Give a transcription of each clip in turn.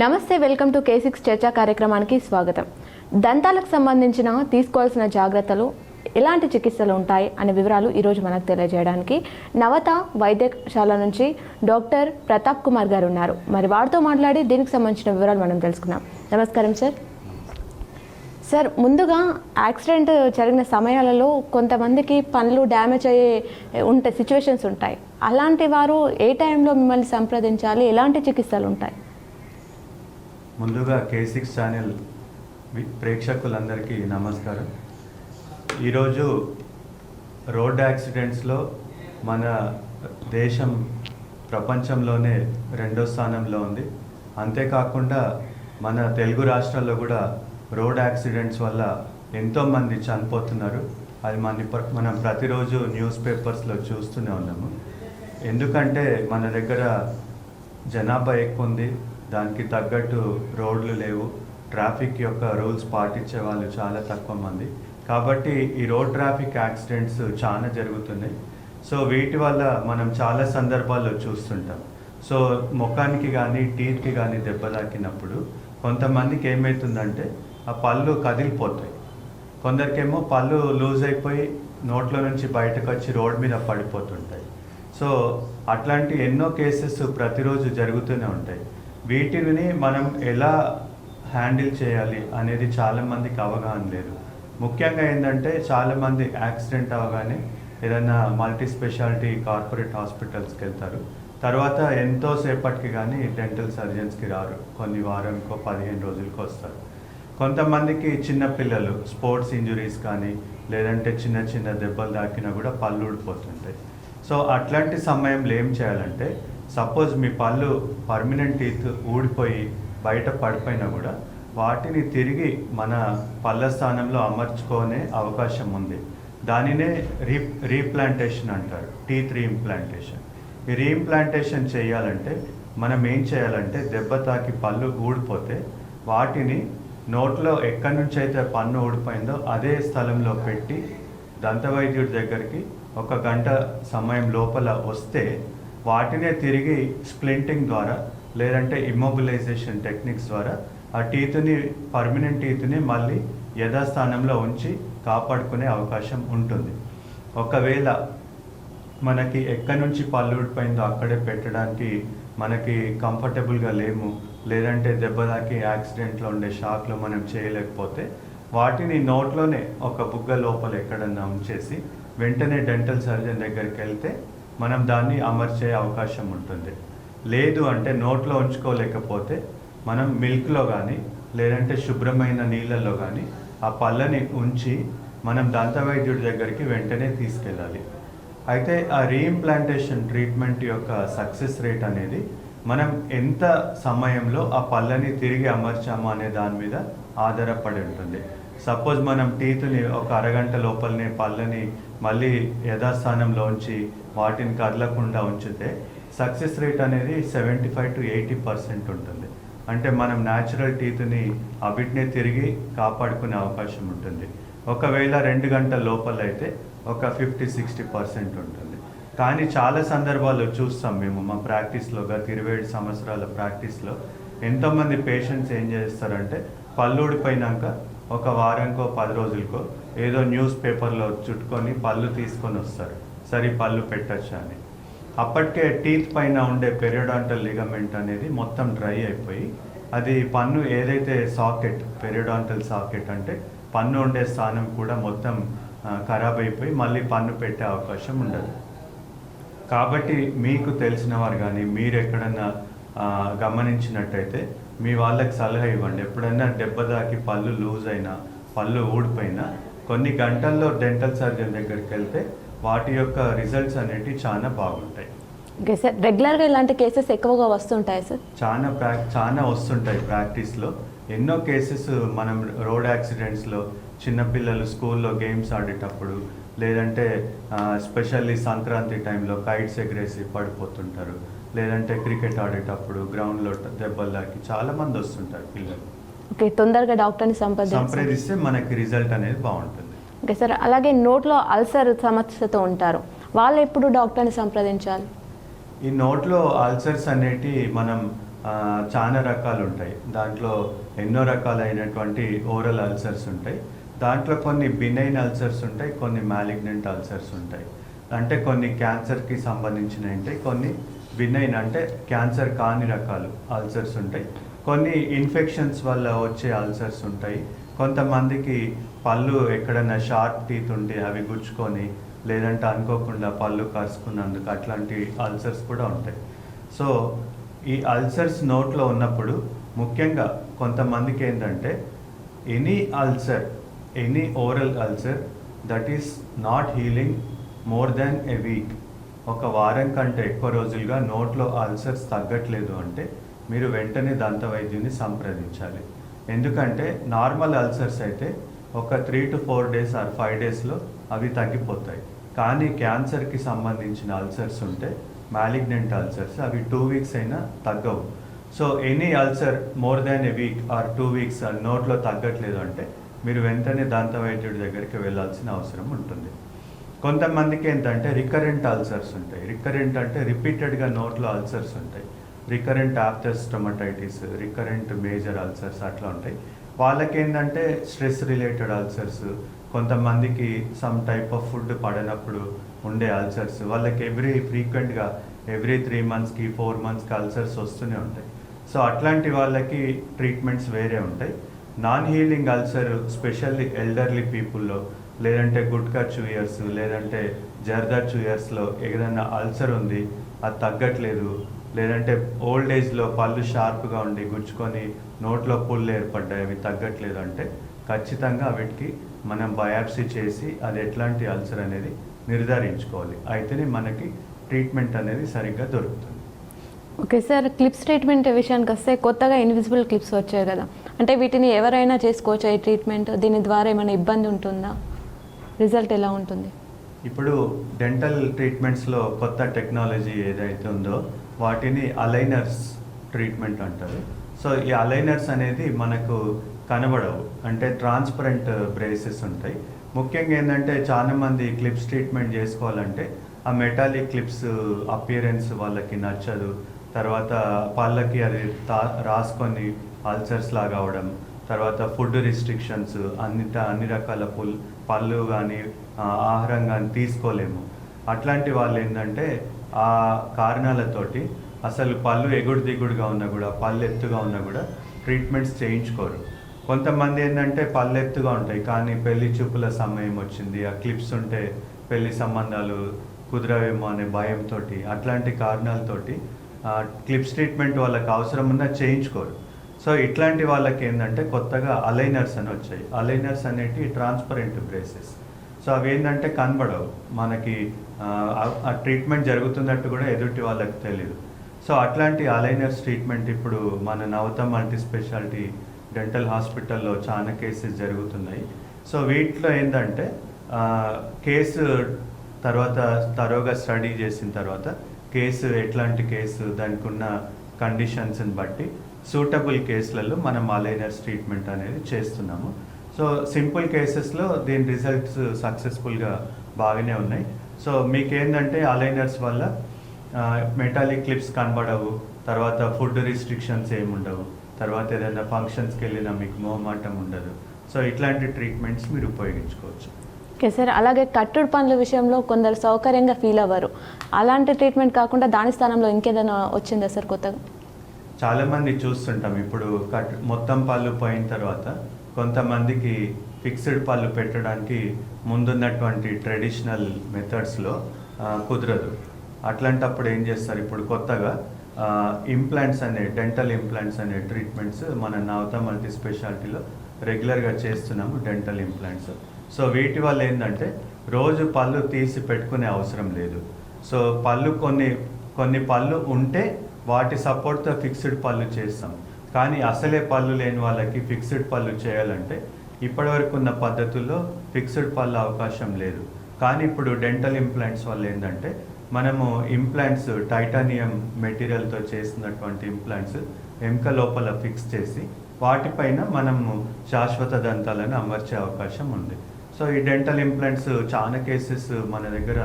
నమస్తే, welcome to K6 చర్చా కార్యక్రమానికి స్వాగతం. దంతాలకు సంబంధించిన తీసుకోవాల్సిన జాగ్రత్తలు, ఎలాంటి చికిత్సలు ఉంటాయి అనే వివరాలు ఈరోజు మనకు తెలియజేయడానికి నవత వైద్యశాల నుంచి డాక్టర్ ప్రతాప్ కుమార్ గారు ఉన్నారు. మరి వారితో మాట్లాడి దీనికి సంబంధించిన వివరాలు మనం తెలుసుకుందాం. నమస్కారం సార్. సార్, ముందుగా యాక్సిడెంట్ జరిగిన సమయాలలో కొంతమందికి పనులు డ్యామేజ్ అయ్యే సిచ్యువేషన్స్ ఉంటాయి. అలాంటి వారు ఏ టైంలో మిమ్మల్ని సంప్రదించాలి, ఎలాంటి చికిత్సలు ఉంటాయి? ముందుగా K6 ఛానల్ ప్రేక్షకులందరికీ నమస్కారం. ఈరోజు రోడ్ యాక్సిడెంట్స్లో మన దేశం ప్రపంచంలోనే 2వ స్థానంలో ఉంది. అంతేకాకుండా మన తెలుగు రాష్ట్రాల్లో కూడా రోడ్ యాక్సిడెంట్స్ వల్ల ఎంతోమంది చనిపోతున్నారు. అది మనం ప్రతిరోజు న్యూస్ పేపర్స్లో చూస్తూనే ఉన్నాము. ఎందుకంటే మన దగ్గర జనాభా ఎక్కువ ఉంది, దానికి తగ్గట్టు రోడ్లు లేవు, ట్రాఫిక్ యొక్క రూల్స్ పాటించే వాళ్ళు చాలా తక్కువ మంది. కాబట్టి ఈ రోడ్ ట్రాఫిక్ యాక్సిడెంట్స్ చాలా జరుగుతున్నాయి. సో వీటి వల్ల మనం చాలా సందర్భాల్లో చూస్తుంటాం. సో ముఖానికి కానీ టీత్కి కానీ దెబ్బ తాకినప్పుడు కొంతమందికి ఏమవుతుందంటే ఆ పళ్ళు కదిలిపోతాయి, కొందరికేమో పళ్ళు లూజ్ అయిపోయి నోట్లో నుంచి బయటకు వచ్చి రోడ్ మీద పడిపోతుంటాయి. సో అట్లాంటి ఎన్నో కేసెస్ ప్రతిరోజు జరుగుతూనే ఉంటాయి. వీటిని మనం ఎలా హ్యాండిల్ చేయాలి అనేది చాలామందికి అవగాహన లేదు. ముఖ్యంగా ఏంటంటే చాలామంది యాక్సిడెంట్ అవగానే ఏదైనా మల్టీ స్పెషాలిటీ కార్పొరేట్ హాస్పిటల్స్కి వెళ్తారు. తర్వాత ఎంతోసేపటికి కానీ డెంటల్ సర్జన్స్కి రారు, కొన్ని వారంకో 15 రోజులకో వస్తారు. కొంతమందికి చిన్నపిల్లలు స్పోర్ట్స్ ఇంజురీస్ కానీ లేదంటే చిన్న చిన్న దెబ్బలు తాకినా కూడా పళ్ళు ఊడిపోతుంటాయి. సో అట్లాంటి సమయంలో ఏం చేయాలంటే, సపోజ్ మీ పళ్ళు పర్మనెంట్ టీత్ ఊడిపోయి బయట పడిపోయినా కూడా వాటిని తిరిగి మన పళ్ళ స్థానంలో అమర్చుకునే అవకాశం ఉంది. దానినే రీప్లాంటేషన్ అంటారు, టీత్ రీఇంప్లాంటేషన్. ఈ రీఇంప్లాంటేషన్ చేయాలంటే మనం ఏం చేయాలంటే, దెబ్బ తాకి పళ్ళు ఊడిపోతే వాటిని నోట్లో ఎక్కడి నుంచి అయితే పన్ను ఊడిపోయిందో అదే స్థలంలో పెట్టి దంతవైద్యుడి దగ్గరికి 1 గంట సమయం లోపల వస్తే వాటినే తిరిగి స్ప్లింటింగ్ ద్వారా లేదంటే ఇమ్మొబిలైజేషన్ టెక్నిక్స్ ద్వారా ఆ టీత్ని, పర్మనెంట్ టీత్ని మళ్ళీ యథాస్థానంలో ఉంచి కాపాడుకునే అవకాశం ఉంటుంది. ఒకవేళ మనకి ఎక్కడి నుంచి పళ్ళు ఊడిపోయిందో అక్కడే పెట్టడానికి మనకి కంఫర్టబుల్గా లేము, లేదంటే దెబ్బ తాకి యాక్సిడెంట్లో ఉండే షాక్లో మనం చేయలేకపోతే వాటిని నోట్లోనే ఒక బుగ్గ లోపల ఎక్కడన్నా ఉంచేసి వెంటనే డెంటల్ సర్జన్ దగ్గరికి వెళ్తే మనం దాన్ని అమర్చే అవకాశం ఉంటుంది. లేదు అంటే నోట్లో ఉంచుకోలేకపోతే మనం మిల్క్లో కానీ లేదంటే శుభ్రమైన నీళ్ళల్లో కానీ ఆ పళ్ళని ఉంచి మనం దంతవైద్యుడి దగ్గరికి వెంటనే తీసుకెళ్ళాలి. అయితే ఆ రీఇంప్లాంటేషన్ ట్రీట్మెంట్ యొక్క సక్సెస్ రేట్ అనేది మనం ఎంత సమయంలో ఆ పళ్ళని తిరిగి అమర్చాము అనే దాని మీద ఆధారపడి ఉంటుంది. సపోజ్ మనం టీత్ని ఒక అరగంట లోపలనే పళ్ళని మళ్ళీ యథాస్థానంలో ఉంచి వాటిని కదలకుండా ఉంచితే సక్సెస్ రేట్ అనేది 75 to 80% ఉంటుంది. అంటే మనం న్యాచురల్ టీత్ని అవిటినే తిరిగి కాపాడుకునే అవకాశం ఉంటుంది. ఒకవేళ 2 గంటల లోపల అయితే ఒక 50-60% ఉంటుంది. కానీ చాలా సందర్భాల్లో చూస్తాం మేము మా ప్రాక్టీస్లో, గత 27 సంవత్సరాల ప్రాక్టీస్లో ఎంతోమంది పేషెంట్స్ ఏం చేస్తారంటే పళ్ళు ఊడిపోయినాక 1 వారంకో 10 రోజులకో ఏదో న్యూస్ పేపర్లో చుట్టుకొని పళ్ళు తీసుకొని వస్తారు, సరే పళ్ళు పెట్టచ్చా అని. అప్పటికే టీత్ పైన ఉండే పెరియోడాంటల్ లిగమెంట్ అనేది మొత్తం డ్రై అయిపోయి అది పన్ను ఏదైతే సాకెట్, పెరియోడాంటల్ సాకెట్ అంటే పన్ను ఉండే స్థానం కూడా మొత్తం ఖరాబ్ అయిపోయి మళ్ళీ పన్ను పెట్టే అవకాశం ఉండదు. కాబట్టి మీకు తెలిసిన వారు కానీ మీరు ఎక్కడన్నా గమనించినట్టయితే మీ వాళ్ళకి సలహా ఇవ్వండి. ఎప్పుడైనా దెబ్బ తాకి పళ్ళు లూజ్ అయినా, పళ్ళు ఊడిపోయినా కొన్ని గంటల్లో డెంటల్ సర్జన్ దగ్గరికి వెళ్తే వాటి యొక్క రిజల్ట్స్ అనేటివి చాలా బాగుంటాయి. ఓకే సార్, రెగ్యులర్గా ఇలాంటి కేసెస్ ఎక్కువగా వస్తుంటాయి సార్? చాలా వస్తుంటాయి ప్రాక్టీస్లో. ఎన్నో కేసెస్ మనం రోడ్ యాక్సిడెంట్స్లో చిన్నపిల్లలు స్కూల్లో గేమ్స్ ఆడేటప్పుడు లేదంటే స్పెషల్లీ సంక్రాంతి టైంలో కైట్స్ ఎగరేసి పడిపోతుంటారు, లేదంటే క్రికెట్ ఆడేటప్పుడు గ్రౌండ్లో దెబ్బలు తాకి చాలామంది వస్తుంటారు పిల్లలు. ఓకే, తొందరగా డాక్టర్ని సంప్రదిస్తే మనకి రిజల్ట్ అనేది బాగుంటుంది. ఓకే సార్, అలాగే నోట్లో అల్సర్ సమస్యతో ఉంటారు, వాళ్ళు ఎప్పుడు డాక్టర్ని సంప్రదించాలి? ఈ నోట్లో అల్సర్స్ అనేటి మనం చాలా రకాలు ఉంటాయి. దాంట్లో ఎన్నో రకాలైనటువంటి ఓరల్ అల్సర్స్ ఉంటాయి. దాంట్లో కొన్ని బినైన్ అల్సర్స్ ఉంటాయి, కొన్ని మ్యాలిగ్నెంట్ అల్సర్స్ ఉంటాయి. అంటే కొన్ని క్యాన్సర్కి సంబంధించినవి ఉంటాయి, కొన్ని బినైన్ అంటే క్యాన్సర్ కాని రకాలు అల్సర్స్ ఉంటాయి, కొన్ని ఇన్ఫెక్షన్స్ వల్ల వచ్చే అల్సర్స్ ఉంటాయి. కొంతమందికి పళ్ళు ఎక్కడైనా షార్ప్ టీత్ ఉంటే అవి గుచ్చుకొని లేదంటే అనుకోకుండా పళ్ళు కరుచుకున్నందుకు అట్లాంటి అల్సర్స్ కూడా ఉంటాయి. సో ఈ అల్సర్స్ నోట్లో ఉన్నప్పుడు ముఖ్యంగా కొంతమందికి ఏంటంటే any ulcer, any oral ulcer that is not healing more than a week, ఒక వారం కంటే ఎక్కువ రోజులుగా నోట్లో అల్సర్స్ తగ్గట్లేదు అంటే మీరు వెంటనే దంత వైద్యుని సంప్రదించాలి. ఎందుకంటే నార్మల్ అల్సర్స్ అయితే ఒక 3 to 4 days ఆర్ 5 daysలో అవి తగ్గిపోతాయి. కానీ క్యాన్సర్కి సంబంధించిన అల్సర్స్ ఉంటే మ్యాలిగ్నెంట్ అల్సర్స్ అవి 2 weeks అయినా తగ్గవు. So any ulcer more than a week or 2 weeks నోట్లో తగ్గట్లేదు అంటే మీరు వెంటనే దంత వైద్యుడి దగ్గరికి వెళ్ళాల్సిన అవసరం ఉంటుంది. కొంతమందికి ఏంటంటే రికరెంట్ అల్సర్స్ ఉంటాయి. రికరెంట్ అంటే రిపీటెడ్గా నోట్లో అల్సర్స్ ఉంటాయి. Recurrent after stomatitis, recurrent major ulcers అట్లా ఉంటాయి. వాళ్ళకి ఏంటంటే స్ట్రెస్ రిలేటెడ్ అల్సర్స్, కొంతమందికి సమ్ టైప్ ఆఫ్ ఫుడ్ పడనప్పుడు ఉండే అల్సర్స్, వాళ్ళకి ఫ్రీక్వెంట్గా ఎవ్రీ 3 monthsకి 4 monthsకి అల్సర్స్ వస్తూనే ఉంటాయి. సో అట్లాంటి వాళ్ళకి ట్రీట్మెంట్స్ వేరే ఉంటాయి. Non healing ulcer specially elderly పీపుల్లో, లేదంటే గుట్కా చూయర్స్, లేదంటే జర్దా చూయర్స్లో ఏదైనా అల్సర్ ఉంది అది తగ్గట్లేదు, లేదంటే ఓల్డ్ ఏజ్లో పళ్ళు షార్ప్గా ఉండి గుచ్చుకొని నోట్లో పుళ్ళు ఏర్పడ్డాయి అవి తగ్గట్లేదు అంటే ఖచ్చితంగా వీటికి మనం బయాప్సీ చేసి అది ఎట్లాంటి అల్సర్ అనేది నిర్ధారించుకోవాలి. అయితేనే మనకి ట్రీట్మెంట్ అనేది సరిగ్గా దొరుకుతుంది. ఓకే సార్, క్లిప్స్ ట్రీట్మెంట్ విషయానికి వస్తే కొత్తగా ఇన్విజిబుల్ క్లిప్స్ వచ్చాయి కదా, అంటే వీటిని ఎవరైనా చేసుకోవచ్చా ఈ ట్రీట్మెంట్? దీని ద్వారా ఏమైనా ఇబ్బంది ఉంటుందా? రిజల్ట్ ఎలా ఉంటుంది? ఇప్పుడు డెంటల్ ట్రీట్మెంట్స్లో కొత్త టెక్నాలజీ ఏదైతే ఉందో వాటిని అలైనర్స్ ట్రీట్మెంట్ అంటారు. సో ఈ అలైనర్స్ అనేది మనకు కనబడవు, అంటే ట్రాన్స్పరెంట్ బ్రేసెస్ ఉంటాయి. ముఖ్యంగా ఏంటంటే చాలామంది క్లిప్స్ ట్రీట్మెంట్ చేసుకోవాలంటే ఆ మెటాలిక్ క్లిప్స్ అపియరెన్స్ వాళ్ళకి నచ్చదు. తర్వాత పళ్ళకి అది రాసుకొని అల్సర్స్ లాగా అవడం, తర్వాత ఫుడ్ రిస్ట్రిక్షన్స్, అన్ని రకాల పళ్ళు కానీ ఆహారం కానీ తీసుకోలేము. అట్లాంటి వాళ్ళు ఏంటంటే ఆ కారణాలతోటి అసలు పళ్ళు ఎగుడు దిగుడుగా ఉన్నా కూడా, పళ్ళు ఎత్తుగా ఉన్నా కూడా ట్రీట్మెంట్స్ చేయించుకోరు. కొంతమంది ఏంటంటే పళ్ళు ఎత్తుగా ఉంటాయి కానీ పెళ్లి చూపుల సమయం వచ్చింది, ఆ క్లిప్స్ ఉంటే పెళ్లి సంబంధాలు కుదరవేమో అనే భయంతో, అట్లాంటి కారణాలతోటి క్లిప్స్ ట్రీట్మెంట్ వాళ్ళకి అవసరం ఉన్నా చేయించుకోరు. సో ఇట్లాంటి వాళ్ళకి ఏంటంటే కొత్తగా అలైనర్స్ అని వచ్చాయి. అలైనర్స్ అనేటివి ట్రాన్స్పరెంట్ బ్రేసెస్. సో అవి ఏంటంటే కనబడవు మనకి, ఆ ట్రీట్మెంట్ జరుగుతున్నట్టు కూడా ఎదుటి వాళ్ళకి తెలియదు. సో అట్లాంటి అలైనర్స్ ట్రీట్మెంట్ ఇప్పుడు మన నవత మల్టీ స్పెషాలిటీ డెంటల్ హాస్పిటల్లో చాలా కేసెస్ జరుగుతున్నాయి. సో వీటిలో ఏంటంటే కేసు తర్వాత తరోగా స్టడీ చేసిన తర్వాత కేసు ఎట్లాంటి కేసు, దానికి ఉన్న కండిషన్స్ని బట్టి సూటబుల్ కేసులలో మనం అలైనర్స్ ట్రీట్మెంట్ అనేది చేస్తున్నాము. సో సింపుల్ కేసెస్లో దీని రిజల్ట్స్ సక్సెస్ఫుల్గా బాగానే ఉన్నాయి. సో మీకేంటంటే అలైనర్స్ వల్ల మెటాలిక్ క్లిప్స్ కనబడవు, తర్వాత ఫుడ్ రిస్ట్రిక్షన్స్ ఏముండవు, తర్వాత ఏదైనా ఫంక్షన్స్కి వెళ్ళినా మీకు మొహమాటం ఉండదు. సో ఇట్లాంటి ట్రీట్మెంట్స్ మీరు ఉపయోగించుకోవచ్చు. ఓకే సార్, అలాగే కట్టుడు పనుల విషయంలో కొందరు సౌకర్యంగా ఫీల్ అవ్వరు, అలాంటి ట్రీట్మెంట్ కాకుండా దాని స్థానంలో ఇంకేదైనా వచ్చిందా సార్ కొత్తగా? చాలామంది చూస్తుంటాం ఇప్పుడు మొత్తం పళ్ళు పోయిన తర్వాత కొంతమందికి ఫిక్స్డ్ పళ్ళు పెట్టడానికి ముందున్నటువంటి ట్రెడిషనల్ మెథడ్స్లో కుదరదు. అట్లాంటప్పుడు ఏం చేస్తారు, ఇప్పుడు కొత్తగా ఇంప్లాంట్స్ అనే డెంటల్ ఇంప్లాంట్స్ అనే ట్రీట్మెంట్స్ మన నవత మల్టీ స్పెషాలిటీలో రెగ్యులర్గా చేస్తున్నాము, డెంటల్ ఇంప్లాంట్స్. సో వీటి వల్ల ఏంటంటే రోజు పళ్ళు తీసి పెట్టుకునే అవసరం లేదు. సో పళ్ళు కొన్ని పళ్ళు ఉంటే వాటి సపోర్ట్తో ఫిక్స్డ్ పళ్ళు చేస్తాం. కానీ అసలే పళ్ళు లేని వాళ్ళకి ఫిక్స్డ్ పళ్ళు చేయాలంటే ఇప్పటివరకు ఉన్న పద్ధతుల్లో ఫిక్స్డ్ పళ్ళు అవకాశం లేదు. కానీ ఇప్పుడు డెంటల్ ఇంప్లాంట్స్ వల్ల ఏంటంటే మనము ఇంప్లాంట్స్ టైటానియం మెటీరియల్తో చేసినటువంటి ఇంప్లాంట్స్ ఎముక లోపల ఫిక్స్ చేసి వాటిపైన మనము శాశ్వత దంతాలను అమర్చే అవకాశం ఉంది. సో ఈ డెంటల్ ఇంప్లాంట్స్ చాలా కేసెస్ మన దగ్గర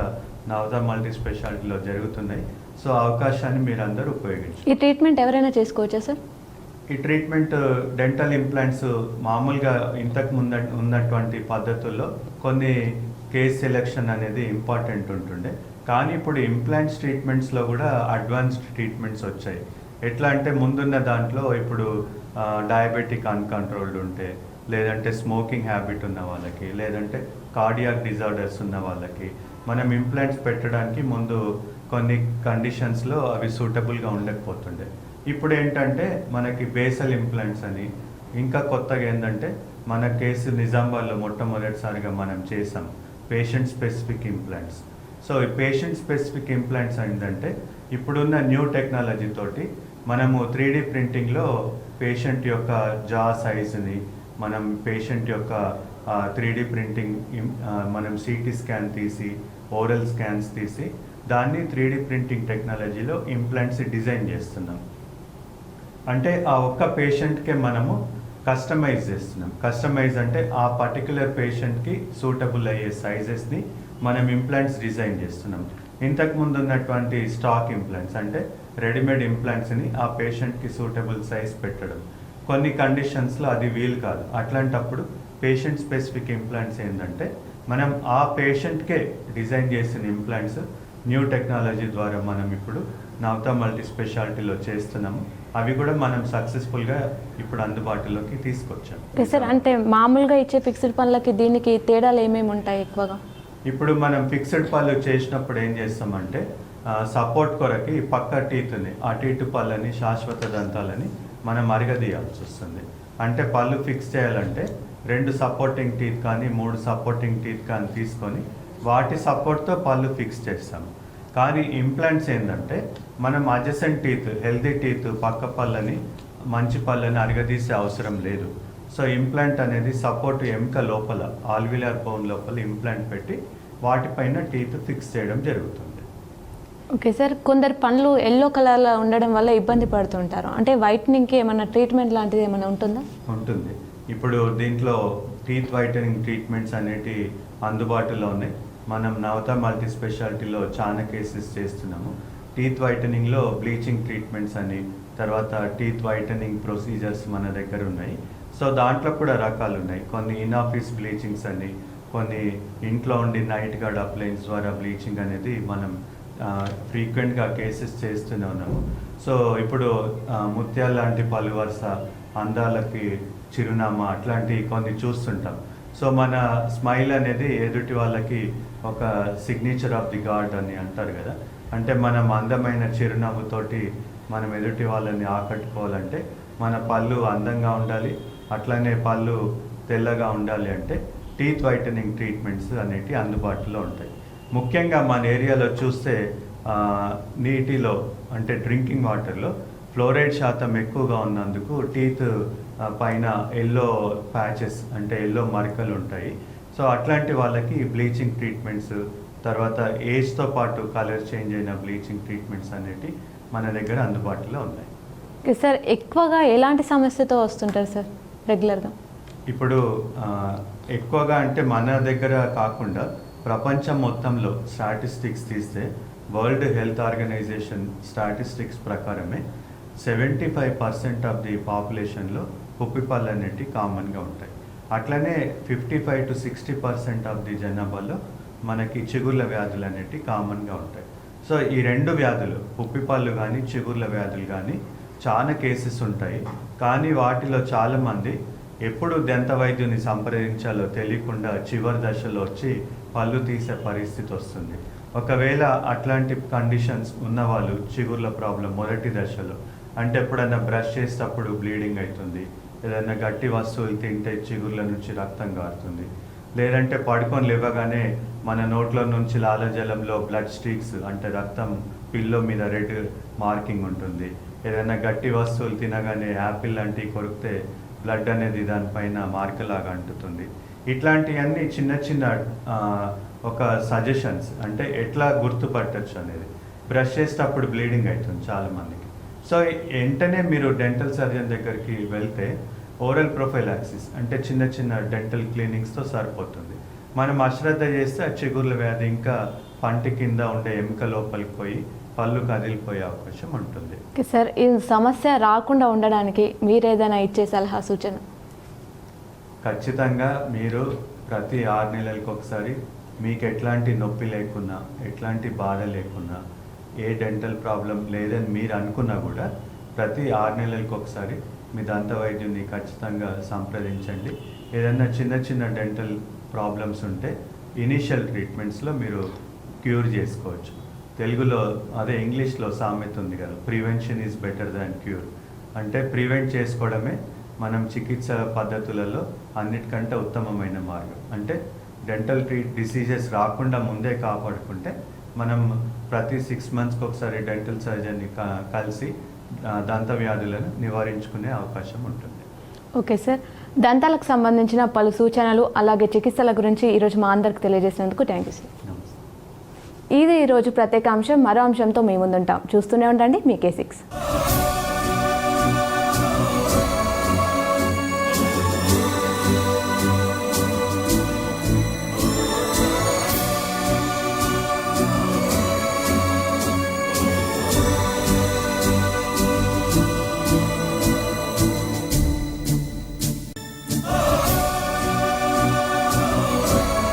నవతా మల్టీ స్పెషాలిటీలో జరుగుతున్నాయి. సో అవకాశాన్ని మీరు అందరూ ఉపయోగించండి. ఈ ట్రీట్మెంట్ ఎవరైనా చేసుకోవచ్చా సార్? ఈ ట్రీట్మెంట్ డెంటల్ ఇంప్లాంట్స్ మామూలుగా ఇంతకు ముందు ఉన్నటువంటి పద్ధతుల్లో కొన్ని కేస్ సెలెక్షన్ అనేది ఇంపార్టెంట్ ఉంటుండే. కానీ ఇప్పుడు ఇంప్లాంట్స్ ట్రీట్మెంట్స్లో కూడా అడ్వాన్స్డ్ ట్రీట్మెంట్స్ వచ్చాయి. ఎట్లా అంటే ముందున్న దాంట్లో ఇప్పుడు డయాబెటిక్ అన్కంట్రోల్డ్ ఉంటే, లేదంటే స్మోకింగ్ హ్యాబిట్ ఉన్న వాళ్ళకి, లేదంటే కార్డియాక్ డిజార్డర్స్ ఉన్న వాళ్ళకి మనం ఇంప్లాంట్స్ పెట్టడానికి ముందు కొన్ని కండిషన్స్లో అవి సూటబుల్గా ఉండకపోతుండే. ఇప్పుడు ఏంటంటే మనకి బేసల్ ఇంప్లాంట్స్ అని, ఇంకా కొత్తగా ఏంటంటే మన కేసు నిజామాబాద్లో మొట్టమొదటిసారిగా మనం చేసాం పేషెంట్ స్పెసిఫిక్ ఇంప్లాంట్స్. సో ఈ పేషెంట్ స్పెసిఫిక్ ఇంప్లాంట్స్ ఏంటంటే ఇప్పుడున్న న్యూ టెక్నాలజీ తోటి మనము 3D ప్రింటింగ్లో పేషెంట్ యొక్క జా సైజుని మనం పేషెంట్ యొక్క 3D ప్రింటింగ్ మనం సిటీ స్కాన్ తీసి ఓరల్ స్కాన్స్ తీసి దాన్ని 3D ప్రింటింగ్ టెక్నాలజీలో ఇంప్లాంట్స్ డిజైన్ చేస్తున్నాం. అంటే ఆ ఒక్క పేషెంట్కే మనము కస్టమైజ్ చేస్తున్నాం. కస్టమైజ్ అంటే ఆ పర్టికులర్ పేషెంట్కి సూటబుల్ అయ్యే సైజెస్ని మనం ఇంప్లాంట్స్ డిజైన్ చేస్తున్నాం. ఇంతకుముందు ఉన్నటువంటి స్టాక్ ఇంప్లాంట్స్ అంటే రెడీమేడ్ ఇంప్లాంట్స్ని ఆ పేషెంట్కి సూటబుల్ సైజ్ పెట్టడం, కొన్ని కండిషన్స్లో అది వీలు కాదు. అట్లాంటప్పుడు పేషెంట్ స్పెసిఫిక్ ఇంప్లాంట్స్ ఏంటంటే మనం ఆ పేషెంట్కే డిజైన్ చేసిన ఇంప్లాంట్స్ న్యూ టెక్నాలజీ ద్వారా మనం ఇప్పుడు నవతా మల్టీ స్పెషాలిటీలో చేస్తున్నాము. అవి కూడా మనం సక్సెస్ఫుల్గా ఇప్పుడు అందుబాటులోకి తీసుకొచ్చాం. ఓకే సార్, అంటే మామూలుగా ఇచ్చే ఫిక్స్డ్ పనులకి దీనికి తేడాలు ఏమేమి ఉంటాయి ఎక్కువగా? ఇప్పుడు మనం ఫిక్స్డ్ పళ్ళు చేసినప్పుడు ఏం చేస్తామంటే సపోర్ట్ కొరకి పక్క టీత్ని అటు ఇటు పళ్ళని శాశ్వత దంతాలని మనం అరగదీయాల్సి వస్తుంది. అంటే పళ్ళు ఫిక్స్ చేయాలంటే 2 సపోర్టింగ్ టీత్ కానీ 3 సపోర్టింగ్ టీత్ కానీ తీసుకొని వాటి సపోర్ట్తో పళ్ళు ఫిక్స్ చేస్తాము. కానీ ఇంప్లాంట్స్ ఏంటంటే మనం అడ్జసెంట్ టీత్ హెల్తీ టీత్ పక్క పళ్ళని మంచి పళ్ళని అరగదీసే అవసరం లేదు. సో ఇంప్లాంట్ అనేది సపోర్ట్ ఎముక లోపల ఆల్విలార్ బోన్ లోపల ఇంప్లాంట్ పెట్టి వాటిపైన టీత్ ఫిక్స్ చేయడం జరుగుతుంది. ఓకే సార్, కొందరు పండ్లు ఎల్లో కలర్లో ఉండడం వల్ల ఇబ్బంది పడుతుంటారు. అంటే వైట్నింగ్కి ఏమైనా ట్రీట్మెంట్ లాంటిది ఏమైనా ఉంటుందా? ఉంటుంది. ఇప్పుడు దీంట్లో టీత్ వైటనింగ్ ట్రీట్మెంట్స్ అనేటి అందుబాటులో ఉన్నాయి. మనం నవతా మల్టీ స్పెషాలిటీలో చాలా కేసెస్ చేస్తున్నాము. టీత్ వైటనింగ్లో బ్లీచింగ్ ట్రీట్మెంట్స్ అని, తర్వాత టీత్ వైటనింగ్ ప్రొసీజర్స్ మన దగ్గర ఉన్నాయి. సో దాంట్లో కూడా రకాలు ఉన్నాయి. కొన్ని ఇన్ ఆఫీస్ బ్లీచింగ్స్ అని, కొన్ని ఇంట్లో ఉండి నైట్ గార్డ్ అప్లయన్స్ ద్వారా బ్లీచింగ్ అనేది మనం ఫ్రీక్వెంట్గా కేసెస్ చేస్తూనే ఉన్నాము. సో ఇప్పుడు ముత్యాల లాంటి పలు వరుస, అందాలకి చిరునామా అట్లాంటి కొన్ని చూస్తుంటాం. సో మన స్మైల్ అనేది ఎదుటి వాళ్ళకి ఒక సిగ్నేచర్ ఆఫ్ ది గాడ్ అని అంటారు కదా. అంటే మనం అందమైన చిరునవ్వుతోటి మనం ఎదుటి వాళ్ళని ఆకట్టుకోవాలంటే మన పళ్ళు అందంగా ఉండాలి, అట్లనే పళ్ళు తెల్లగా ఉండాలి. అంటే టీత్ వైటనింగ్ ట్రీట్మెంట్స్ అనేవి అందుబాటులో ఉంటాయి. ముఖ్యంగా మన ఏరియాలో చూస్తే నీటిలో అంటే డ్రింకింగ్ వాటర్లో ఫ్లోరైడ్ శాతం ఎక్కువగా ఉన్నందుకు టీత్ పైన ఎల్లో ప్యాచెస్ అంటే ఎల్లో మరకలు ఉంటాయి. సో అట్లాంటి వాళ్ళకి బ్లీచింగ్ ట్రీట్మెంట్స్, తర్వాత ఏజ్తో పాటు కలర్ చేంజ్ అయిన బ్లీచింగ్ ట్రీట్మెంట్స్ అనేవి మన దగ్గర అందుబాటులో ఉన్నాయి. ఓకే సార్, ఎక్కువగా ఎలాంటి సమస్యతో వస్తుంటారు సార్ రెగ్యులర్గా? ఇప్పుడు ఎక్కువగా అంటే మన దగ్గర కాకుండా ప్రపంచం మొత్తంలో స్టాటిస్టిక్స్ తీస్తే వరల్డ్ హెల్త్ ఆర్గనైజేషన్ స్టాటిస్టిక్స్ ప్రకారమే 75% ఆఫ్ ది పాపులేషన్లో పుప్పిపళ్ళు అనేవి కామన్గా ఉంటాయి. అట్లనే 55 to 60% ఆఫ్ ది జనాభాలో మనకి చిగుర్ల వ్యాధులు అనేవి కామన్గా ఉంటాయి. సో ఈ 2 వ్యాధులు పుప్పిపళ్ళు కానీ చిగుర్ల వ్యాధులు కానీ చాలా కేసెస్ ఉంటాయి. కానీ వాటిలో చాలామంది ఎప్పుడు దంత వైద్యుని సంప్రదించాలో తెలియకుండా చివరి దశలో వచ్చి పళ్ళు తీసే పరిస్థితి వస్తుంది. ఒకవేళ అట్లాంటి కండిషన్స్ ఉన్నవాళ్ళు చిగుర్ల ప్రాబ్లం మొదటి దశలో అంటే ఎప్పుడైనా బ్రష్ చేసేటప్పుడు బ్లీడింగ్ అవుతుంది, ఏదైనా గట్టి వస్తువులు తింటే చిగుర్ల నుంచి రక్తం కారుతుంది, లేదంటే పడుకొని లేవగానే మన నోట్లో నుంచి లాలజలంలో బ్లడ్ స్ట్రీక్స్ అంటే రక్తం పిల్లో మీద రెడ్ మార్కింగ్ ఉంటుంది, ఏదైనా గట్టి వస్తువులు తినగానే యాపిల్ లాంటివి కొరికితే బ్లడ్ అనేది దానిపైన మార్కలాగా అంటుతుంది. ఇట్లాంటివన్నీ చిన్న చిన్న ఒక సజెషన్స్ అంటే ఎట్లా గుర్తుపట్టచ్చు అనేది. బ్రష్ చేసేటప్పుడు బ్లీడింగ్ అవుతుంది చాలామందికి. సో వెంటనే మీరు డెంటల్ సర్జన్ దగ్గరికి వెళ్తే ఓరల్ ప్రొఫైలాక్సిస్ అంటే చిన్న చిన్న డెంటల్ క్లీనింగ్స్తో సరిపోతుంది. మనం అశ్రద్ధ చేస్తే ఆ చిగుర్ల వ్యాధి ఇంకా పంటి కింద ఉండే ఎముక లోపలికి పోయి పళ్ళు కదిలిపోయే అవకాశం ఉంటుంది. ఓకే సార్, ఈ సమస్య రాకుండా ఉండడానికి మీరు ఏదైనా ఇచ్చే సలహా సూచన? ఖచ్చితంగా మీరు ప్రతి 6 నెలలకు ఒకసారి మీకు ఎట్లాంటి నొప్పి లేకున్నా, ఎట్లాంటి బాధ లేకున్నా, ఏ డెంటల్ ప్రాబ్లం లేదని మీరు అనుకున్నా కూడా ప్రతి 6 నెలలకు ఒకసారి మీ దంత వైద్యుని ఖచ్చితంగా సంప్రదించండి. ఏదైనా చిన్న చిన్న డెంటల్ ప్రాబ్లమ్స్ ఉంటే ఇనీషియల్ ట్రీట్మెంట్స్లో మీరు క్యూర్ చేసుకోవచ్చు. తెలుగులో అదే ఇంగ్లీష్లో సామెత ఉంది కదా, prevention is better than cure. అంటే ప్రివెంట్ చేసుకోవడమే మనం చికిత్స పద్ధతులలో అన్నిటికంటే ఉత్తమమైన మార్గం. అంటే డెంటల్ డిసీజెస్ రాకుండా ముందే కాపాడుకుంటే మనం ప్రతి 6 మంత్స్కి ఒకసారి డెంటల్ సర్జన్ని కలిసి దంత వ్యాధులను నివారించుకునే అవకాశం ఉంటుంది. ఓకే సార్, దంతాలకు సంబంధించిన పలు సూచనలు అలాగే చికిత్సల గురించి ఈరోజు మా అందరికి తెలియజేసినందుకు థ్యాంక్ యూ సార్. నమస్తే. ఇది ఈరోజు ప్రత్యేక అంశం. మరో అంశంతో మీ ముందుంటాం. చూస్తూనే ఉండండి మీ K6.